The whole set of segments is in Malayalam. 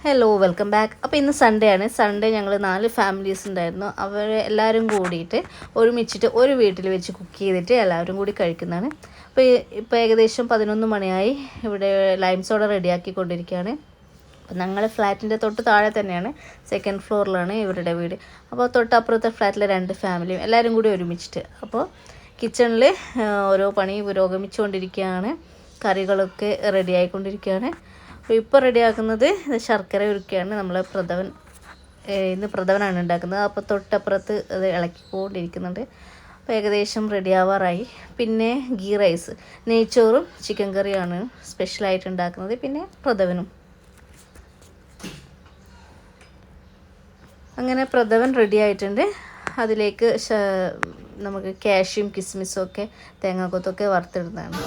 Hello welcome back. അപ്പോൾ ഇന്ന് സൺഡേ ആണ്. സൺഡേ ഞങ്ങൾ 4 ഫാമിലീസ് ഉണ്ടായിരുന്നു. അവർ എല്ലാവരും കൂടിയിട്ട് ഒരുമിച്ചിട്ട് ഒരു വീട്ടിൽ വെച്ച് കുക്ക് ചെയ്തിട്ട് എല്ലാവരും കൂടി കഴിക്കുന്നതാണ്. ഇപ്പോൾ ഏകദേശം 11 മണിയായി. ഇവിടെ ലൈം സോഡ റെഡിയാക്കിക്കൊണ്ടിരിക്കുകയാണ്. അപ്പോൾ ഞങ്ങൾ ഫ്ലാറ്റിൻ്റെ തൊട്ട് താഴെ തന്നെയാണ്, സെക്കൻഡ് ഫ്ലോറിലാണ് ഇവരുടെ വീട്. അപ്പോൾ തൊട്ടപ്പുറത്തെ ഫ്ലാറ്റിലെ 2 ഫാമിലിയും എല്ലാവരും കൂടി ഒരുമിച്ചിട്ട് അപ്പോൾ കിച്ചണിൽ ഓരോ പണി പുരോഗമിച്ചുകൊണ്ടിരിക്കുകയാണ്. കറികളൊക്കെ റെഡി ആയിക്കൊണ്ടിരിക്കുകയാണ്. അപ്പോൾ ഇപ്പോൾ റെഡിയാക്കുന്നത് ശർക്കര ഉരുക്കുകയാണ്. നമ്മൾ ഇന്ന് പ്രഥമനാണ് ഉണ്ടാക്കുന്നത്. അപ്പോൾ തൊട്ടപ്പുറത്ത് അത് ഇളക്കിക്കൊണ്ടിരിക്കുന്നുണ്ട്. അപ്പോൾ ഏകദേശം റെഡി ആവാറായി. പിന്നെ ഗീ റൈസ്, നെയ്ച്ചോറും ചിക്കൻ കറിയാണ് സ്പെഷ്യലായിട്ട് ഉണ്ടാക്കുന്നത്. പിന്നെ പ്രഥമനും. അങ്ങനെ പ്രഥമൻ റെഡി ആയിട്ടുണ്ട്. അതിലേക്ക് നമുക്ക് കാഷ്യും കിസ്മിസും ഒക്കെ തേങ്ങാക്കൊത്തൊക്കെ വറുത്തിടുന്നതാണ്.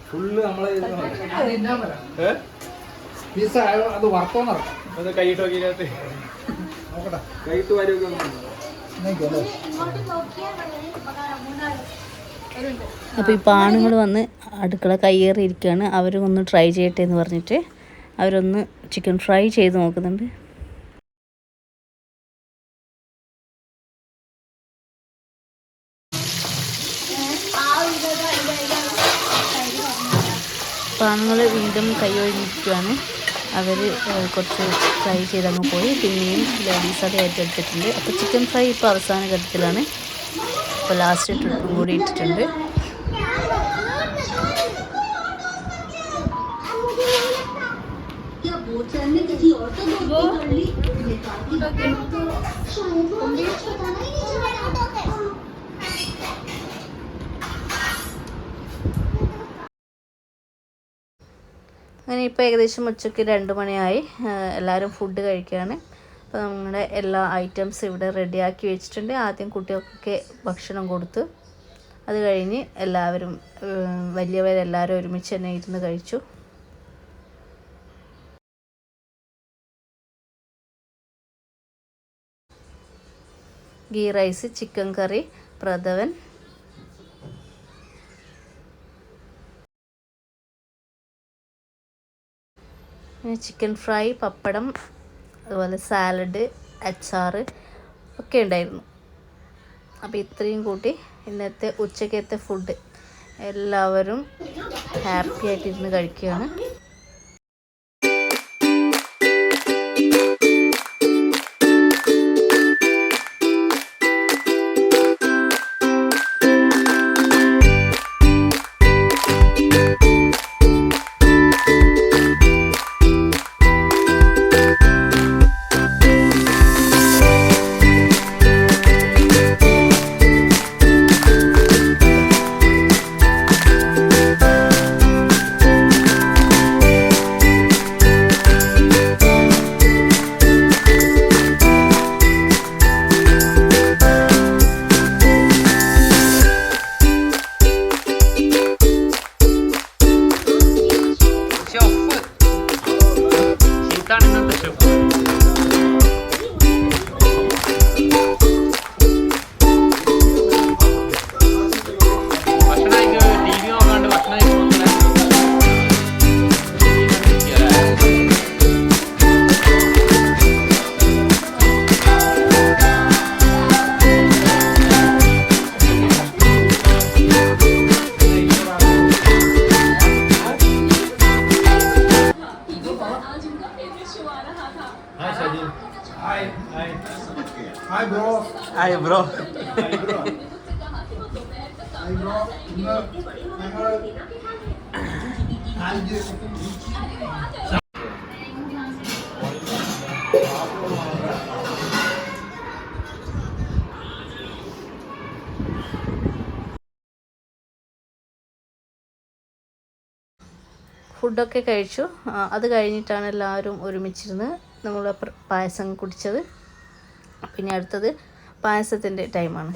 ഫുള്ള് നമ്മളെ അത് വറുത്തോന്നറിയാം. കൈയിട്ട് നോക്കിയിട്ട് കൈയിട്ട് വരുമൊക്കെ. അപ്പോൾ ഇപ്പോൾ ആണുങ്ങൾ വന്ന് അടുക്കള കയ്യേറിയിരിക്കുകയാണ്. അവരൊന്ന് ട്രൈ ചെയ്യട്ടെ എന്ന് പറഞ്ഞിട്ട് അവരൊന്ന് ചിക്കൻ ഫ്രൈ ചെയ്ത് നോക്കുന്നുണ്ട്. അപ്പോൾ ആണുങ്ങൾ വീണ്ടും കൈ ഒഴിഞ്ഞിരിക്കുകയാണ്. അവർ കുറച്ച് ഫ്രൈ ചെയ്തങ്ങ് പോയി. പിന്നെയും ലേഡീസ് അത് ഏറ്റെടുത്തിട്ടുണ്ട്. അപ്പോൾ ചിക്കൻ ഫ്രൈ ഇപ്പോൾ അവസാന ഘട്ടത്തിലാണ്. അപ്പോൾ ലാസ്റ്റ് ട്രിപ്പും കൂടി ഇട്ടിട്ടുണ്ട്. അങ്ങനെ ഇപ്പോൾ ഏകദേശം ഉച്ചയ്ക്ക് 2 മണിയായി. എല്ലാവരും ഫുഡ് കഴിക്കുകയാണ്. അപ്പോൾ നമ്മുടെ എല്ലാ ഐറ്റംസ് ഇവിടെ റെഡിയാക്കി വെച്ചിട്ടുണ്ട്. ആദ്യം കുട്ടികൾക്കൊക്കെ ഭക്ഷണം കൊടുത്ത് അത് കഴിഞ്ഞ് എല്ലാവരും വലിയവരെല്ലാവരും ഒരുമിച്ച് തന്നെ ഇരുന്ന് കഴിച്ചു. ഗീ റൈസ്, ചിക്കൻ കറി, പ്രഥമൻ, ചിക്കൻ ഫ്രൈ, പപ്പടം, അതുപോലെ സാലഡ്, അച്ചാറ് ഒക്കെ ഉണ്ടായിരുന്നു. അപ്പോൾ ഇത്രയും കൂട്ടി ഇന്നത്തെ ഉച്ചക്കത്തെ ഫുഡ് എല്ലാവരും ഹാപ്പി ആയിട്ടിരുന്ന് കഴിക്കുകയാണ്. Hi bro. Hi bro. ഫുഡൊക്കെ കഴിച്ചു. അത് കഴിഞ്ഞിട്ടാണ് എല്ലാവരും ഒരുമിച്ചിരുന്ന് നമ്മൾ പായസം കുടിച്ചത്. പിന്നെ അടുത്തത് പായസത്തിൻ്റെ ടൈമാണ്.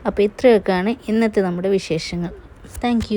അപ്പോൾ ഇത്രയൊക്കെയാണ് ഇന്നത്തെ നമ്മുടെ വിശേഷങ്ങൾ. താങ്ക്